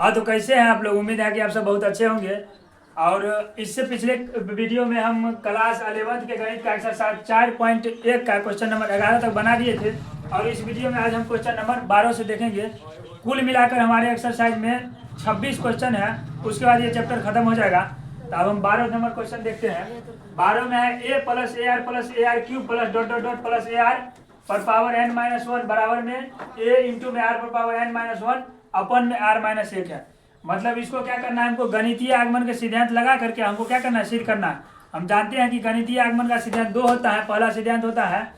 हाँ, तो कैसे हैं आप लोग। उम्मीद है कि आप सब बहुत अच्छे होंगे। और इससे पिछले वीडियो में हम क्लास 11th के गणित का एक्सरसाइज 4.1 का क्वेश्चन नंबर 11 तक बना दिए थे। और इस वीडियो में आज हम क्वेश्चन नंबर 12 से देखेंगे। कुल मिलाकर हमारे एक्सरसाइज में 26 क्वेश्चन है। उसके बाद ये चैप्टर खत्म हो जाएगा। तो अब हम 12 नंबर क्वेश्चन देखते हैं। 12 में है a plus a r cube plus dot dot dot plus a r पर पावर n-1 बराबर में a इंटू में r पर पावर n-1 अपन में r-1 है। मतलब इसको क्या करना है, हमको गणितीय आगमन के सिद्धांत लगा करके हमको क्या करना है, सिद्ध करना है। हम जानते हैं कि गणितीय आगमन का सिद्धांत दो होता है। पहला सिद्धांत होता है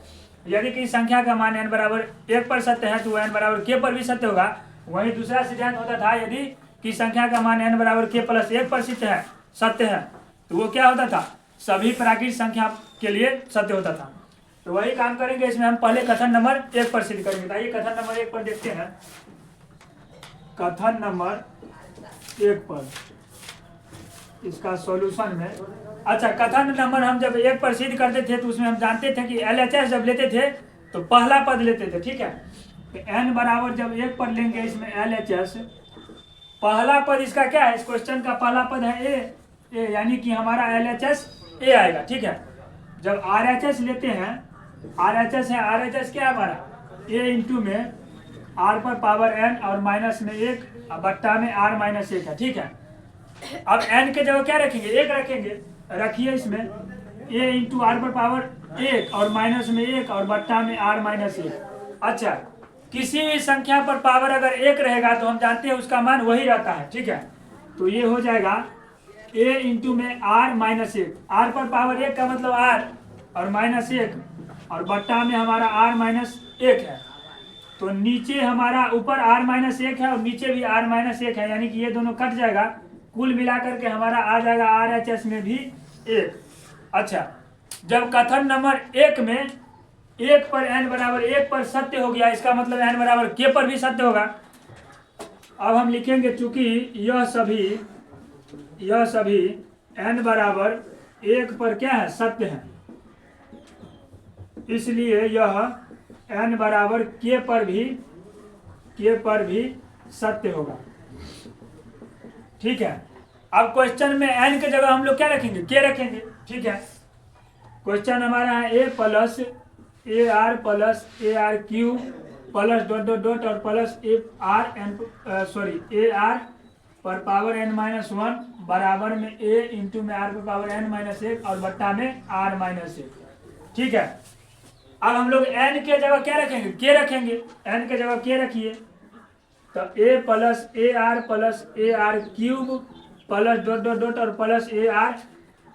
यदि किसी संख्या का मान n बराबर 1 पर सत्य है तो वह n बराबर k पर भी सत्य होगा। वहीं दूसरा सिद्धांत होता था यदि किसी संख्या का मान n बराबर k प्लस 1 पर सत्य है तो वो क्या होता था, सभी प्राकृतिक संख्या के लिए सत्य होता था। तो वही काम करेंगे इसमें। हम पहले कथन नंबर 1 पर सिद्ध करेंगे। आइए कथन नंबर 1 पर देखते हैं। कथन नंबर 1 पर इसका सॉल्यूशन में, अच्छा, कथन नंबर हम जब 1 पर सिद्ध करते थे तो उसमें हम जानते थे कि LHS जब लेते थे तो पहला पद लेते थे, ठीक है। तो n बराबर जब 1 पर लेंगे इसमें LHS, पहला पद इसका क्या है, इस क्वेश्चन का पहला पद है ए, यानी कि हमारा LHS ए आएगा, ठीक है। जब RHS लेते हैं, RHS है, RHS क्या है हमारा a इंटू में r पर पावर n और माइनस में 1 बट्टा में r-1 है, ठीक है। अब n के जगह क्या रखेंगे, 1 रखेंगे। रखिए इसमें a इंटू r पर पावर 1 और माइनस में 1 और बट्टा में r-1। अच्छा, किसी भी संख्या पर पावर अगर 1 रहेगा तो हम जानते हैं उसका मान वही रहता है, ठीक है। तो ये हो जाएगा a इंटू में r-1, r पर पावर 1 का मतलब r और -1 और बट्टा में हमारा r-1 है। तो नीचे हमारा ऊपर r-1 है और नीचे भी r-1 है, यानी कि ये दोनों कट जाएगा। कुल मिलाकर के हमारा आ जाएगा RHS में भी 1। अच्छा, जब कथन नंबर 1 में 1 पर n बराबर 1 पर सत्य हो गया, इसका मतलब n बराबर k पर भी सत्य होगा। अब हम लिखेंगे चूंकि यह सभी n बराबर 1 पर क्या है, सत्य है, इसलिए यह n बराबर k पर भी सत्य होगा, ठीक है। अब क्वेश्चन में n के जगह हम लोग क्या रखेंगे, k रखेंगे, ठीक है। क्वेश्चन हमारा है a plus a r cube plus dot dot dot और प्लस ए आर पर पावर n-1 बराबर में a इंटू में r पर पावर n-1 और बट्टा में r-1, ठीक है। अब हम लोग n के जगह क्या रखेंगे, k रखेंगे। n के जगह k रखिए तो a plus a r cube plus dot dot dot और प्लस ए आर,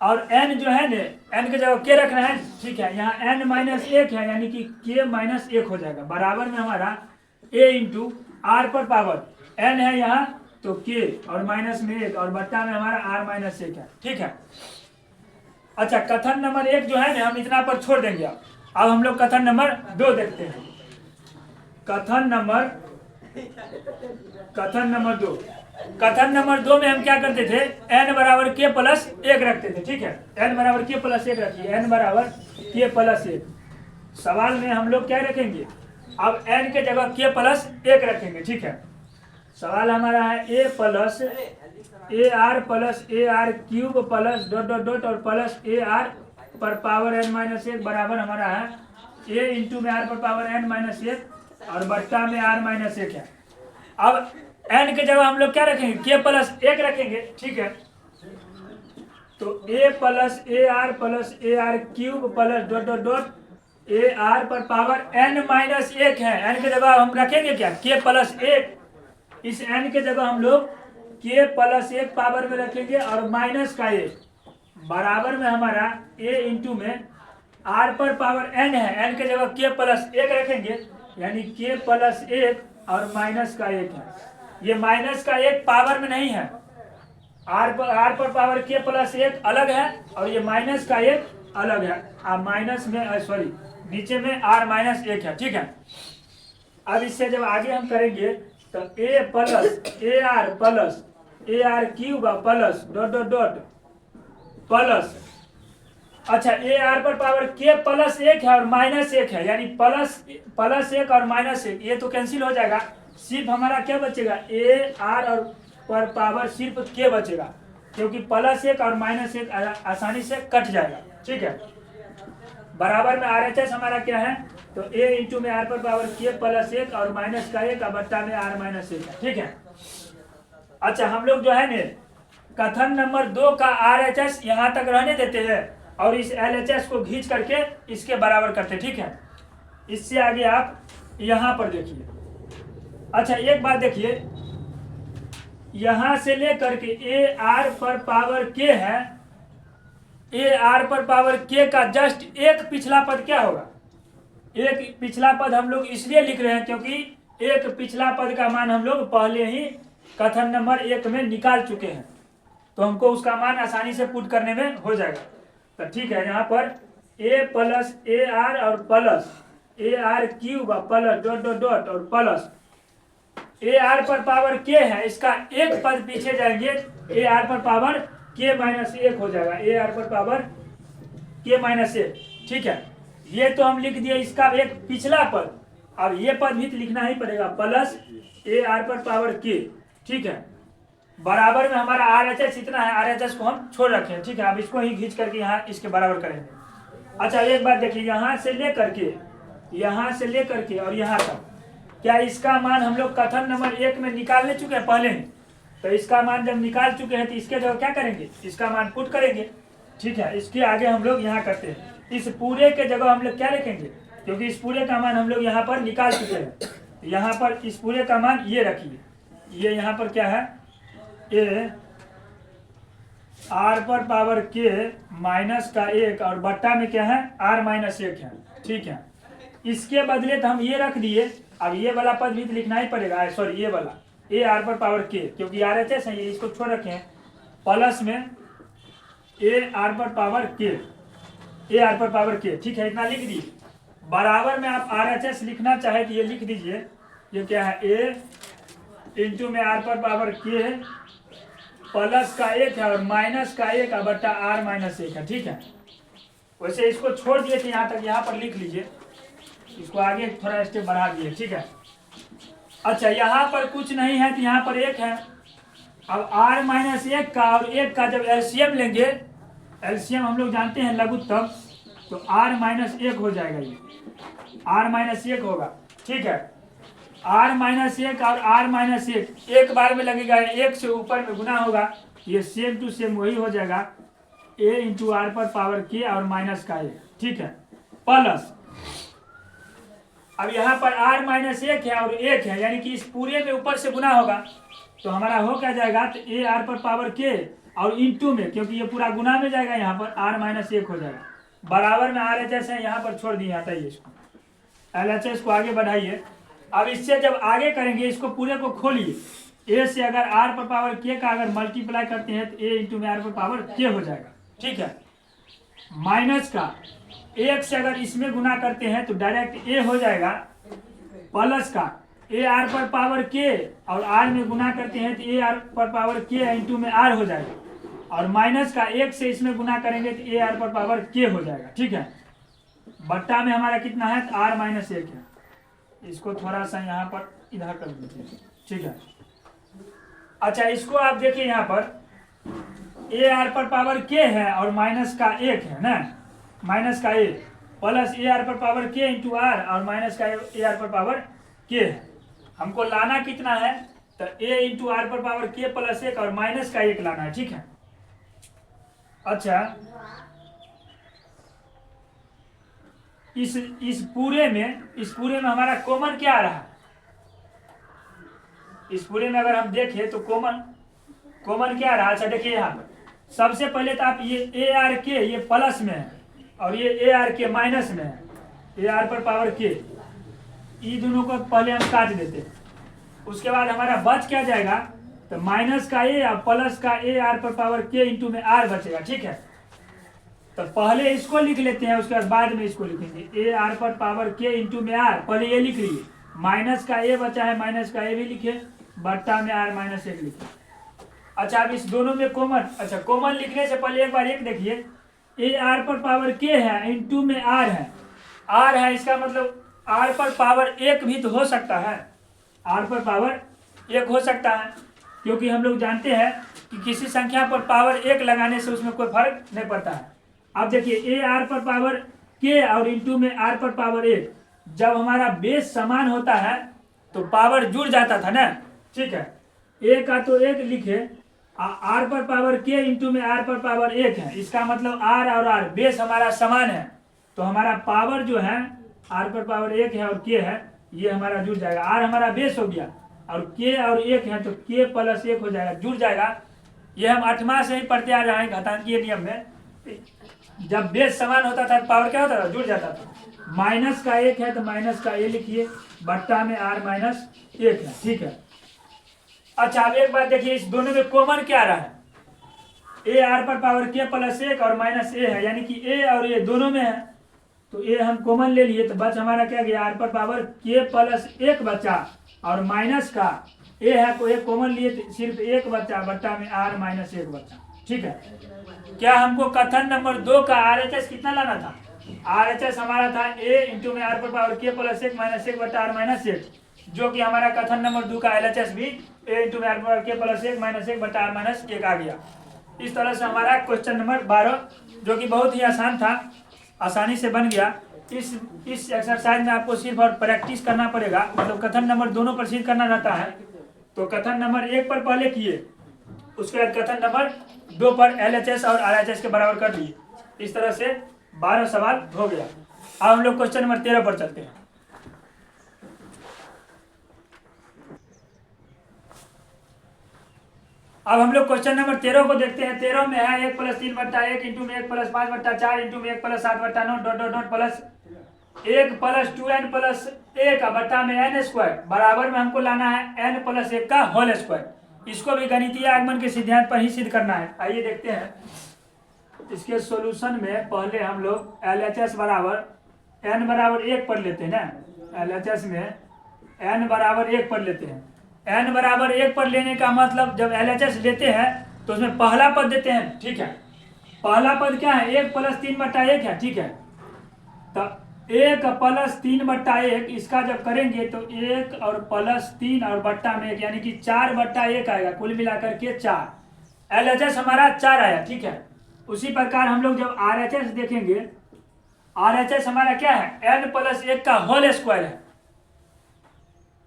और n जो है ना, n के जगह k रखना है, ठीक है। यहाँ n-1 है, यानी कि k-1 हो जाएगा बराबर में हमारा a इंटू r पर पावर n है यहाँ तो k और माइनस में 1 और बट्टा में हमारा r-1 है, ठीक है। अच्छा, कथन नंबर 1 जो है ना हम इतना पर छोड़ देंगे। अब हम लोग कथन नंबर 2 देखते हैं। कथन नंबर 2 में हम क्या करते थे, n बराबर k प्लस 1 रखते थे, ठीक है। n बराबर k प्लस 1 रखिए, n बराबर k प्लस 1। सवाल में हम लोग क्या रखेंगे, अब n के जगह k प्लस 1 रखेंगे, ठीक है। सवाल हमारा है a plus a r cube plus dot dot dot और प्लस ए आर पर पावर n-1 बराबर हमारा है a इंटू में r पर पावर n-1 और बट्टा में r-1 है। अब n के जगह हम लोग क्या रखेंगे, k प्लस 1 रखेंगे, ठीक है। तो a plus a r cube plus dot dot dot A r पर पावर n-1 है। n के जगह हम रखेंगे क्या, k प्लस 1। इस n के जगह हम लोग k प्लस 1 पावर में रखेंगे और माइनस का 1 बराबर में हमारा a इंटू में r पर पावर n है, n के जगह k प्लस 1 रखेंगे, यानी k प्लस 1 और माइनस का 1 है। ये माइनस का 1 पावर में नहीं है, r पर पावर k प्लस 1 अलग है और ये माइनस का 1 अलग है। माइनस में नीचे में r-1 है, ठीक है। अब इससे जब आगे हम करेंगे तो plus a r cube plus dot dot dot plus, अच्छा, ए आर पर पावर k प्लस 1 है और -1 है, यानी प्लस 1 और -1, ये तो कैंसिल हो जाएगा। सिर्फ हमारा क्या बचेगा, ए आर और पर पावर सिर्फ के बचेगा, क्योंकि प्लस 1 और माइनस 1 आसानी से कट जाएगा। ठीक है, बराबर में RHS हमारा क्या है, तो a इंटू में r पर पावर k प्लस 1 और माइनस का 1 बट्टा में r माइनस 1 है। ठीक है, अच्छा हम लोग जो है ने कथन नंबर 2 का RHS यहाँ तक रहने देते हैं और इस LHS को खींच करके इसके बराबर करते। ठीक है, इससे आगे आप यहाँ पर देखिए। अच्छा एक बात देखिए, यहाँ से लेकर के a r पर पावर k है, a r पर पावर k का जस्ट एक पिछला पद क्या होगा, एक पिछला पद हम लोग इसलिए लिख रहे हैं क्योंकि एक पिछला पद का मान हम लोग पहले ही कथन नंबर 1 में निकाल चुके हैं, तो हमको उसका मान आसानी से पुट करने में हो जाएगा। तो ठीक है, यहाँ पर a प्लस ए आर और plus a r cube plus dot dot dot और प्लस ए आर पर पावर k है, इसका एक पद पीछे जाएंगे, ए आर पर पावर k माइनस 1 हो जाएगा, ए आर पर पावर k माइनस 1। ठीक है, ये तो हम लिख दिए इसका एक पिछला पद, अब ये पद भी लिखना ही पड़ेगा, प्लस ए आर पर पावर k। ठीक है, बराबर में हमारा RHS इतना है, RHS को हम छोड़ रखे हैं। ठीक है, अब इसको ही खींच करके यहाँ इसके बराबर करेंगे। अच्छा एक बात देखिए, यहाँ से लेकर के और यहाँ तक, क्या इसका मान हम लोग कथन नंबर 1 में निकालने चुके हैं पहले ही, तो इसका मान जब निकाल चुके हैं तो इसके जगह क्या करेंगे, इसका मान पुट करेंगे। ठीक है, इसके आगे हम लोग यहाँ करते हैं, इस पूरे के जगह हम लोग क्या लिखेंगे, क्योंकि इस पूरे का मान हम लोग यहाँ पर निकाल चुके हैं, यहाँ पर इस पूरे का मान ये रखिए, ये यहाँ पर क्या है, ए आर पर पावर k माइनस का 1 और बट्टा में क्या है r माइनस 1 है। ठीक है, इसके बदले तो हम ये रख दिए, अब ये वाला पद भी तो लिखना ही पड़ेगा, सॉरी ये वाला ए आर पर पावर k, क्योंकि RHS है ये, इसको छोड़ रखे हैं, प्लस में ए आर पर पावर k। ठीक है, इतना लिख दिए। बराबर में आप RHS लिखना चाहे तो ये लिख दीजिए, ये क्या है, ए इंटू में आर पर पावर k प्लस का 1 है और माइनस का 1 बट्टा r माइनस 1 है। ठीक है, वैसे इसको छोड़ दिए थे यहाँ तक, यहाँ पर लिख लीजिए, इसको आगे थोड़ा स्टेप बढ़ा दिए। ठीक है, अच्छा यहाँ पर कुछ नहीं है तो यहाँ पर 1 है, अब r माइनस 1 का और 1 का जब LCM लेंगे, LCM हम लोग जानते हैं लघुत्तम, तो r माइनस 1 हो जाएगा, ये r माइनस 1 होगा। ठीक है, r माइनस 1 और r माइनस 1 एक बार में लगेगा, 1 से ऊपर में गुना होगा, ये सेम टू सेम वही हो जाएगा, a इंटू आर पर पावर k और माइनस का 1। ठीक है, प्लस अब यहाँ पर r माइनस 1 है और 1 है, यानी कि इस पूरे में ऊपर से गुना होगा, तो हमारा हो क्या जाएगा, तो a आर पर पावर k और इंटू में, क्योंकि ये पूरा गुना में जाएगा, यहाँ पर r माइनस 1 हो जाएगा। बराबर में RHS है, यहाँ पर छोड़ दिए, आता है इसको, LHS को आगे बढ़ाइए। अब इससे जब आगे करेंगे, इसको पूरे को खोलिए, a से अगर r पर पावर k का अगर मल्टीप्लाई करते हैं तो a इंटू में r पर पावर k हो जाएगा। ठीक है, माइनस का 1 से अगर इसमें गुना करते हैं तो डायरेक्ट a हो जाएगा, प्लस का a r पर पावर k और r में गुना करते हैं तो a r पर पावर k इंटू में r हो जाएगा, और माइनस का 1 से इसमें गुना करेंगे तो a r पर पावर k हो जाएगा। ठीक है, बट्टा में हमारा कितना है, तो r माइनस 1 है, इसको थोड़ा सा यहाँ पर इधर कर दीजिए। ठीक है, अच्छा इसको आप देखिए, यहाँ पर ए आर पर पावर k है और माइनस का 1 है ना, माइनस का 1 प्लस ए आर पर पावर k इंटू आर और माइनस का ए आर पर पावर k है। हमको लाना कितना है, तो a इंटू आर पर पावर k प्लस 1 और माइनस का 1 लाना है। ठीक है, अच्छा इस पूरे में हमारा कॉमन क्या आ रहा है, इस पूरे में अगर हम देखें तो कॉमन क्या आ रहा है। अच्छा देखिए, यहाँ पर सबसे पहले तो आप ये ए आर के ये प्लस में है और ये ए आर के माइनस में है, ए आर पर पावर के, ये दोनों को पहले हम काट देते हैं। उसके बाद हमारा बच क्या जाएगा, तो माइनस का ए और प्लस का ए आर पर पावर के इंटू में आर बचेगा। ठीक है, तो पहले इसको लिख लेते हैं, उसके बाद में इसको लिखेंगे, ए आर पर पावर के इंटू में आर, पहले ये लिख लीजिए, माइनस का ए बचा है, माइनस का ए भी लिखे, बट्टा में आर माइनस 1 लिखे। अच्छा अब इस दोनों में कॉमन, अच्छा कॉमन लिखने से पहले एक बार एक देखिए, ए आर पर पावर के है इंटू में आर है, इसका मतलब आर पर पावर 1 भी तो हो सकता है, आर पर पावर 1 हो सकता है। क्योंकि हम लोग जानते हैं कि किसी संख्या पर पावर 1 लगाने से उसमें कोई फर्क नहीं पड़ता है। अब देखिए ए आर पर पावर के और इंटू में आर पर पावर 1, जब हमारा बेस समान होता है तो पावर जुड़ जाता था ना, ठीक है। ए का तो 1 लिखे, आर पर पावर के इंटू में आर पर पावर 1 है, इसका मतलब आर और आर बेस हमारा समान है, तो हमारा पावर जो है आर पर पावर 1 है और के है, ये हमारा जुड़ जाएगा। आर हमारा बेस हो गया और के और 1 है तो के प्लस 1 हो जाएगा, जुड़ जाएगा। ये हम 8वां से ही पढ़ते आ रहे हैं घातांकीय नियम में, जब बेस समान होता था पावर क्या होता था, जुड़ जाता था। माइनस का 1 है तो माइनस का ए लिखिए, बट्टा में आर माइनस 1 है, ठीक है। अच्छा अब एक बात देखिए, इस दोनों में कॉमन क्या रहा है, ए आर पर पावर के प्लस 1 और माइनस ए है, यानी कि ए और ए दोनों में है, तो ए हम कॉमन ले लिए तो बच हमारा क्या गया, आर पर पावर के प्लस 1 बचा और माइनस का ए है को एक कॉमन लिए तो सिर्फ 1 बचा, बट्टा में आर माइनस 1 बचा, ठीक है। क्या हमको कथन नंबर 2 का RHS कितना लाना था, RHS हमारा था ए इंटू में आर पर पावर के प्लस 1 माइनस 1 बट्टा आर माइनस 1, जो कि हमारा कथन नंबर 2 का LHS भी ए इंटू में आर पर पावर के प्लस 1 माइनस 1 बट्टा आर माइनस 1 आ गया। इस तरह से हमारा क्वेश्चन नंबर 12, जो कि बहुत ही आसान था, आसानी से बन गया। इस एक्सरसाइज में आपको सिर्फ और प्रैक्टिस करना पड़ेगा, मतलब कथन नंबर दोनों पर सिद्ध करना रहता है, तो कथन नंबर 1 पर पहले किए, उसके बाद कथन नंबर 2 पर LHS और RHS के बराबर कर दिए। इस तरह से 12 सवाल हो गया। अब हम लोग क्वेश्चन नंबर 13 पर चलते हैं। अब हम लोग क्वेश्चन नंबर 13 को देखते हैं। 13 में है 1 + 3 बट्टा 1 इंटू में 1 + 5 बट्टा 4 इंटू में 1 + 7 बट्टा 9 dot dot dot plus 1 + 2n + 1 बट्टा में n स्क्वायर, बराबर में हमको लाना है n + 1 का होल स्क्वायर। इसको भी गणितीय आगमन के सिद्धांत पर ही सिद्ध करना है। आइए देखते हैं इसके सॉल्यूशन में। पहले हम लोग LHS बराबर n बराबर 1 पर लेते हैं ना, LHS में n बराबर 1 पर लेते हैं। n बराबर 1 पर लेने का मतलब जब LHS लेते हैं तो उसमें पहला पद देते हैं, ठीक है। पहला पद क्या है, 1 + 3 बट्टा 1 है, ठीक है। तो 1 + 3 बट्टा 1, इसका जब करेंगे तो 1 और +3 और बट्टा में 1, यानी कि 4 बट्टा 1 आएगा, कुल मिलाकर के 4। LHS हमारा 4 आया, ठीक है। उसी प्रकार हम लोग जब RHS देखेंगे, RHS हमारा क्या है, n + 1 का होल स्क्वायर है,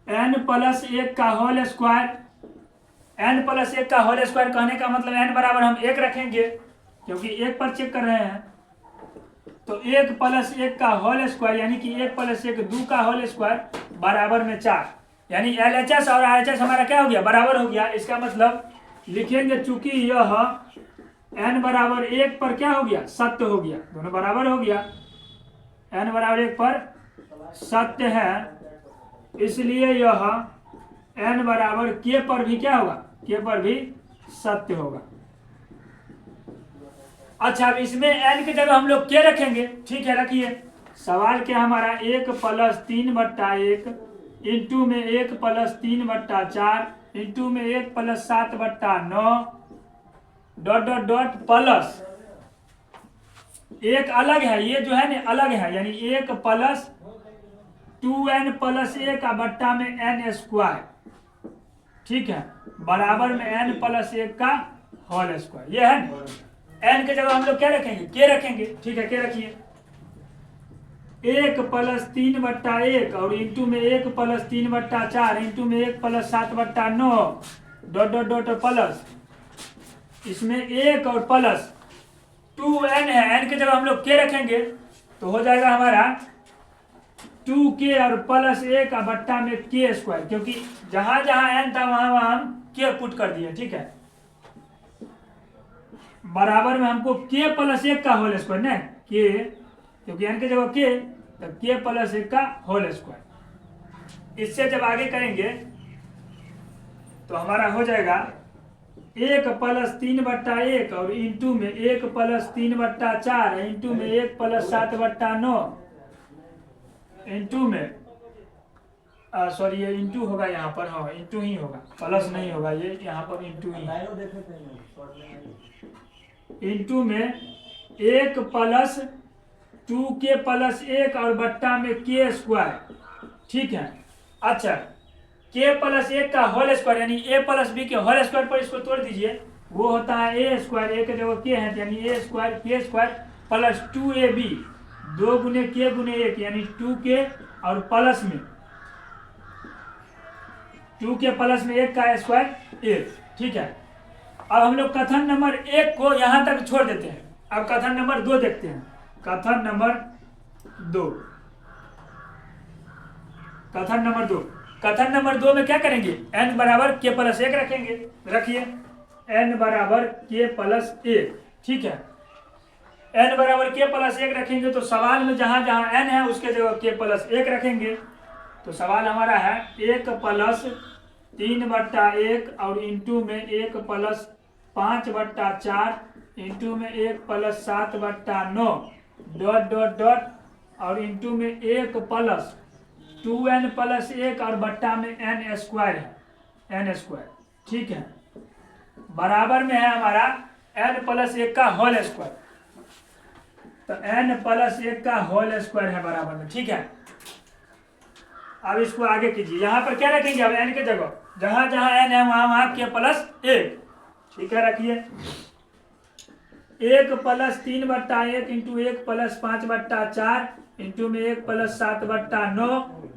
n + 1 का होल स्क्वायर। n + 1 का होल स्क्वायर कहने का मतलब n बराबर हम 1 रखेंगे, क्योंकि 1 पर चेक कर रहे हैं, तो 1 + 1 का होल स्क्वायर, यानी कि 1 + 1 2 का होल स्क्वायर बराबर में 4, यानी LHS और RHS हमारा क्या हो गया, बराबर हो गया। इसका मतलब लिखेंगे चूंकि यह n बराबर 1 पर क्या हो गया, सत्य हो गया, दोनों बराबर हो गया, n बराबर 1 पर सत्य है, इसलिए यह n बराबर k पर भी क्या होगा, k पर भी सत्य होगा। अच्छा अब इसमें n की जगह हम लोग k रखेंगे, ठीक है, रखिए। सवाल क्या हमारा, 1 + 3 बट्टा 1 इंटू में 1 + 3 बट्टा 4 इंटू में 1 + 7 बट्टा 9 डॉट डॉट डॉट प्लस एक अलग है, ये जो है ना अलग है, यानी 1 + 2n + 1 बट्टा में n स्क्वायर, ठीक है, बराबर में n + 1 का होल स्क्वायर। ये है n के जगह हम लोग क्या रखेंगे, k रखेंगे, ठीक है, k रखिए। 1 + 3 बट्टा 1 और इंटू में 1 + 3 बट्टा 4 इंटू में 1 + 7 बट्टा 9 डॉट डॉट डॉट प्लस, इसमें 1 और प्लस 2n है, n की जगह हम लोग k रखेंगे तो हो जाएगा हमारा 2k और +1 बट्टा में k स्क्वायर, क्योंकि जहां जहां n था वहां वहां हम k पुट कर दिए, ठीक है। बराबर में हमको k + 1 का होल स्क्वायर ना, k, क्योंकि n की जगह k, तो k + 1 का होल स्क्वायर। इससे जब आगे करेंगे तो हमारा हो जाएगा 1 + 3 बट्टा 1 और इंटू में 1 + 3 बट्टा 4 इंटू में 1 + 7 बट्टा 9 इंटू में सॉरी ये इंटू होगा यहाँ पर, हाँ इंटू ही होगा, प्लस नहीं होगा, ये यहाँ पर इंटू ही है। इंटू में 1 + 2k + 1 और बट्टा में k स्क्वायर, ठीक है। अच्छा के प्लस एक का होल स्क्वायर यानी ए प्लस बी के होल स्क्वायर पर इसको तोड़ दीजिए, वो होता है ए स्क्वायर, ए के जगह के है यानी ए स्क्वायर के स्क्वायर प्लस 2ab, 2 गुने के गुने 1 यानी 2k और प्लस में 2 के प्लस में 1 का स्क्वायर 1। ठीक है, अब हम लोग कथन नंबर 1 को यहां तक छोड़ देते हैं। अब कथन नंबर 2 देखते हैं। कथन नंबर 2, कथन नंबर 2, कथन नंबर 2 में क्या करेंगे, n बराबर के प्लस 1 रखेंगे। रखिए n बराबर के प्लस 1। ठीक है, n बराबर के प्लस 1 रखेंगे तो सवाल में जहां जहां n है उसके जगह के प्लस 1 रखेंगे। तो सवाल हमारा है 1 प्लस 3/1 और इंटू में 1 प्लस 5/4 इंटू में 1 प्लस 7/9 डॉट डॉट डॉट और इंटू में 1 प्लस 2n प्लस 1 और बट्टा में n स्क्वायर है, n स्क्वायर। ठीक है, बराबर में है हमारा n प्लस 1 का होल स्क्वायर, तो n प्लस 1 का होल स्क्वायर है बराबर में। ठीक है, अब इसको आगे कीजिए, यहाँ पर क्या रखेंगे अब n के जगह, जहां जहां n है वहां वहां के प्लस 1। ठीक है, रखिए 1 प्लस 3/1 इंटू 1 प्लस 5/4 इंटू में 1 plus 7/9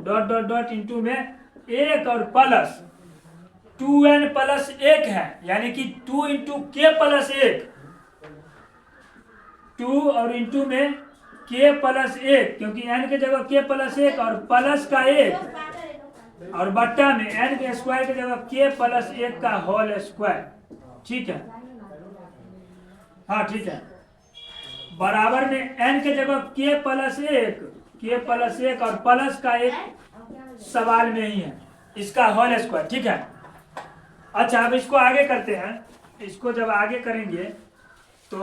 dot dot dot into में 1 और प्लस 2n प्लस 1 है यानी कि 2 इंटू के प्लस 1, 2 और इंटू में के प्लस 1 क्योंकि n के जगह के प्लस 1 और प्लस का 1 और बट्टा में n के स्क्वायर के जगह के प्लस 1 का होल स्क्वायर। ठीक है, हाँ ठीक है, बराबर में n के जगह के प्लस 1 और प्लस का 1 सवाल में ही है, इसका होल स्क्वायर। ठीक है, अच्छा अब इसको आगे करते हैं। इसको जब आगे करेंगे तो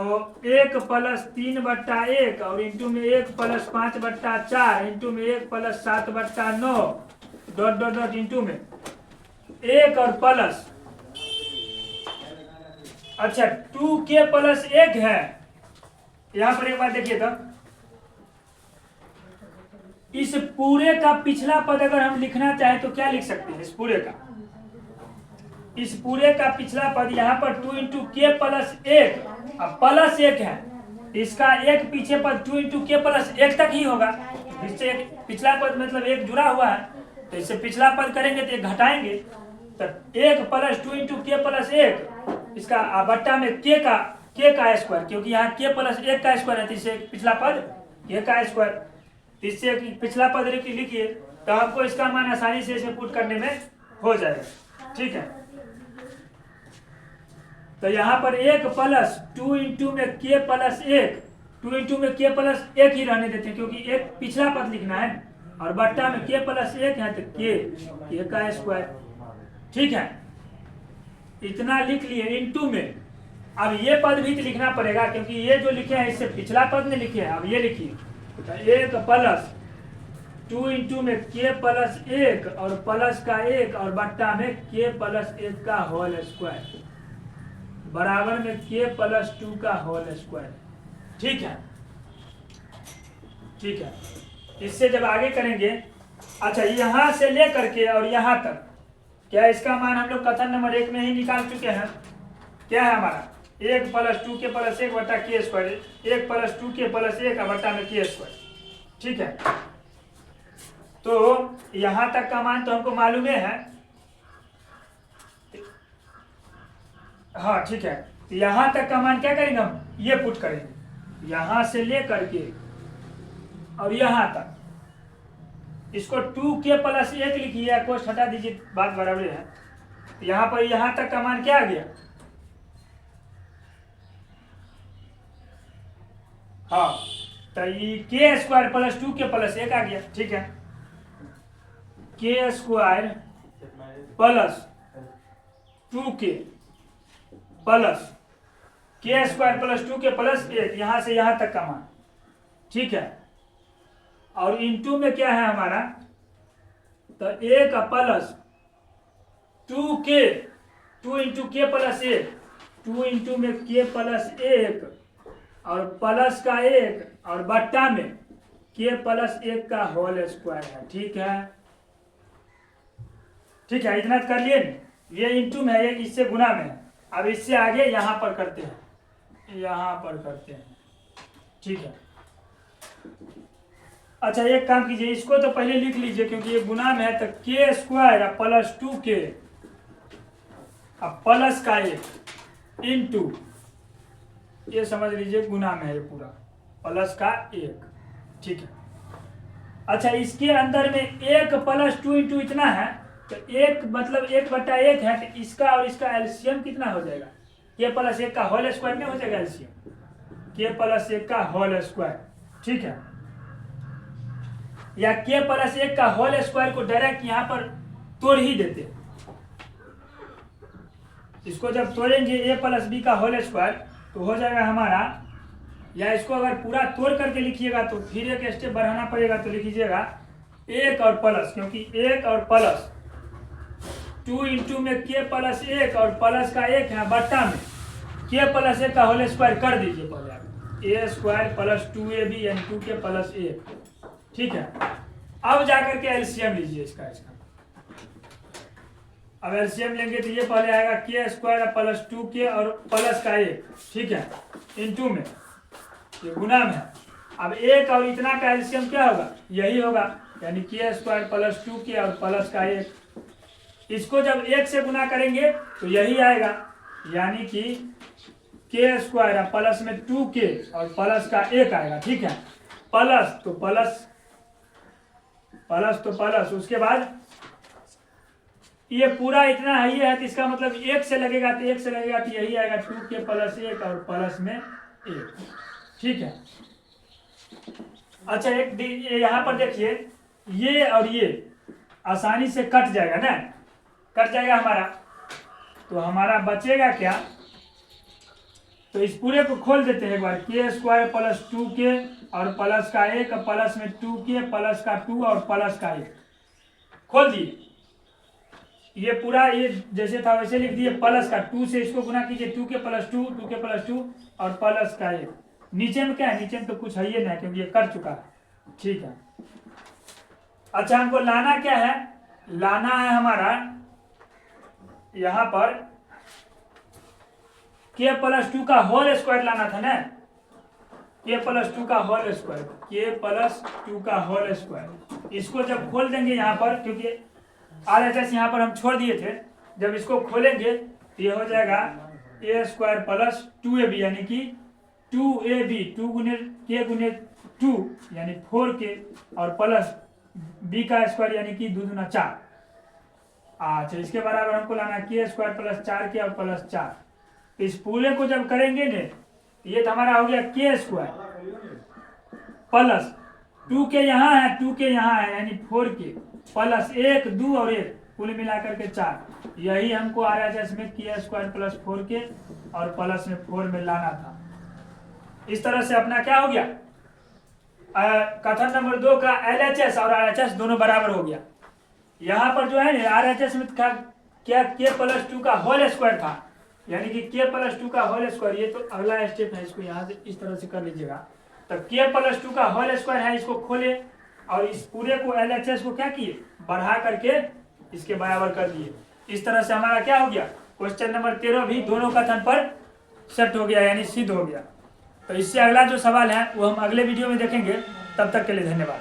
1 प्लस 3/1 और इंटू में 1 प्लस 5/4 इंटू में 1 plus 7/9 dot dot dot into में 1 और प्लस, अच्छा 2k प्लस 1 है। यहां पर एक बात देखिए, तो इस पूरे का पिछला पद अगर हम लिखना चाहें तो क्या लिख सकते हैं, इस पूरे का पिछला पद यहाँ पर 2 इंटू के प्लस 1 अब प्लस 1 है, इसका एक पीछे पद 2 इंटू के प्लस 1 तक ही होगा। इससे पिछला पद मतलब 1 जुड़ा हुआ है, तो इससे पिछला पद करेंगे तो 1 घटाएंगे, तो 1 प्लस 2 इंटू के प्लस 1 इसका बट्टा में के का स्क्वायर, क्योंकि यहाँ के प्लस 1 का स्क्वायर है, तो इससे पिछला पद के का स्क्वायर, इससे पिछला पद लिखिए तो हमको इसका मान आसानी से इसे पुट करने में हो जाएगा। ठीक है, तो यहाँ पर 1 प्लस 2 इंटू में के प्लस 1, 2 इंटू में के प्लस 1 ही रहने देते हैं क्योंकि एक पिछला पद लिखना है और बट्टा में के प्लस 1 है तो के का स्क्वायर। ठीक है, इतना लिख लिए इंटू में। अब ये पद भी तो लिखना पड़ेगा क्योंकि ये जो लिखे हैं इससे पिछला पद ने लिखे हैं। अब ये लिखिए तो 1 प्लस 2 इंटू में के प्लस 1 और प्लस का 1 और बट्टा में के प्लस 1 का होल स्क्वायर बराबर में के प्लस 2 का होल स्क्वायर। ठीक है, ठीक है, इससे जब आगे करेंगे, अच्छा यहाँ से ले करके और यहाँ तक, क्या इसका मान हम लोग कथन नंबर 1 में ही निकाल चुके हैं। क्या है हमारा 1 प्लस 2 के प्लस 1 बटा के स्क्वायर, 1 प्लस 2 के प्लस 1 बटा में के स्क्वायर। ठीक है, तो यहाँ तक का मान तो हमको मालूम है। हाँ ठीक है, तो यहाँ तक का मान क्या करेंगे हम, ये पुट करेंगे यहाँ से ले करके और यहाँ तक। इसको 2 के प्लस 1 लिखिए, कोष्ठ हटा दीजिए, बात बराबर है। यहाँ पर यहाँ तक का मान क्या आ गया, हाँ तो ये के स्क्वायर प्लस 2 के प्लस 1 आ गया। ठीक है, के स्क्वायर प्लस 2k प्लस के स्क्वायर प्लस 2 के प्लस 1 यहाँ से यहाँ तक का मान। ठीक है, और इंटू में क्या है हमारा, तो 1 प्लस 2k, 2 इंटू के प्लस 1, 2 इंटू में के प्लस 1 और प्लस का 1 और बट्टा में के प्लस 1 का होल स्क्वायर है। ठीक है, ठीक है, इतना कर लिए नहीं, ये इंटू में है, ये इससे गुना में है। अब इससे आगे यहाँ पर करते हैं, यहाँ पर करते हैं, ठीक है। अच्छा एक काम कीजिए, इसको तो पहले लिख लीजिए क्योंकि ये गुना में है, तो के स्क्वायर प्लस 2k अब प्लस का 1 इंटू, ये समझ लीजिए गुना में है ये पूरा, प्लस का 1, ठीक है। अच्छा इसके अंदर में 1 प्लस 2 इंटू इतना है, तो 1 मतलब 1/1 है, तो इसका और इसका एलसीएम कितना हो जाएगा, के प्लस 1 का होल स्क्वायर में हो जाएगा एलसीएम, के प्लस 1 का होल स्क्वायर, ठीक है। या के प्लस 1 का होल स्क्वायर को डायरेक्ट यहाँ पर तोड़ ही देते, इसको जब तोड़ेंगे a प्लस बी का होल स्क्वायर तो हो जाएगा हमारा, या इसको अगर पूरा तोड़ करके लिखिएगा तो फिर एक स्टेप बढ़ाना पड़ेगा, तो लिख लीजिएगा 1 और प्लस, क्योंकि 1 और प्लस 2 इंटू में के प्लस 1 और प्लस का 1 है बट्टा में के प्लस 1 का होल स्क्वायर कर दीजिए पहले आप, a स्क्वायर प्लस 2ab यानी 2k प्लस 1, ठीक है। अब जाकर के एलसीएम लीजिए इसका, अब एलसीएम लेंगे तो ये पहले आएगा के स्क्वायर प्लस 2k और प्लस का 1, ठीक है, इंटू में ये गुना में है। अब 1 और इतना का एलसीएम क्या होगा, यही होगा, यानी के स्क्वायर प्लस 2k और प्लस का 1। इसको जब 1 से गुना करेंगे तो यही आएगा, यानी कि के स्क्वायर प्लस में 2k और प्लस का 1 आएगा, ठीक है। प्लस तो प्लस, प्लस तो प्लस, उसके बाद ये पूरा इतना है, ये है तो इसका मतलब 1 से लगेगा, तो 1 से लगेगा तो यही आएगा 2k प्लस 1 और प्लस में 1, ठीक है। अच्छा एक यहाँ पर देखिए, ये और ये आसानी से कट जाएगा ना, कट जाएगा हमारा, तो हमारा बचेगा क्या, तो इस पूरे को खोल देते हैं एक बार, के स्क्वायर प्लस 2k और प्लस का 1 प्लस में 2k प्लस का 2 और प्लस का 1 खोल दिए, ये पूरा ये जैसे था वैसे लिख दिए, प्लस का 2 से इसको गुना कीजिए, 2k प्लस 2 2k प्लस 2 और प्लस का 1। नीचे में क्या है, नीचे में तो कुछ है ही नहीं क्योंकि ये कर चुका है, ठीक है। अच्छा हमको लाना क्या है, लाना है हमारा यहाँ पर के प्लस 2 का होल स्क्वायर लाना था ना, के प्लस 2 का होल स्क्वायर, के प्लस 2 का होल स्क्वायर। इसको जब खोल देंगे यहाँ पर, क्योंकि RHS यहाँ पर हम छोड़ दिए थे, जब इसको खोलेंगे तो ये हो जाएगा a स्क्वायर प्लस 2ab यानी कि 2ab 2 गुने k गुने 2 यानी 4k और प्लस b का स्क्वायर यानी कि 2 दूना 4। अच्छा इसके बराबर हमको लाना k स्क्वायर प्लस 4k और प्लस 4। इस पूरे को जब करेंगे ने ये तो हमारा हो गया k स्क्वायर प्लस 2k यहाँ है 2k यहाँ है यानी 4k प्लस 1 2 और 1 कुल मिलाकर के 4। यही हमको RHS में k स्क्वायर प्लस 4k और प्लस में 4 में लाना था। इस तरह से अपना क्या हो गया, कथन नंबर 2 का LHS और RHS दोनों बराबर हो गया। यहाँ पर जो है ना RHS में क्या k प्लस 2 का होल स्क्वायर था, यानी कि k प्लस 2 का होल स्क्वायर, ये तो अगला स्टेप है, इसको यहाँ से इस तरह से कर लीजिएगा। तो k प्लस 2 का होल स्क्वायर है, इसको खोले और इस पूरे को LHS को क्या किए, बढ़ा करके इसके बराबर कर दिए। इस तरह से हमारा क्या हो गया, क्वेश्चन नंबर 13 भी दोनों कथन पर सेट हो गया, यानी सिद्ध हो गया। तो इससे अगला जो सवाल है वो हम अगले वीडियो में देखेंगे। तब तक के लिए धन्यवाद।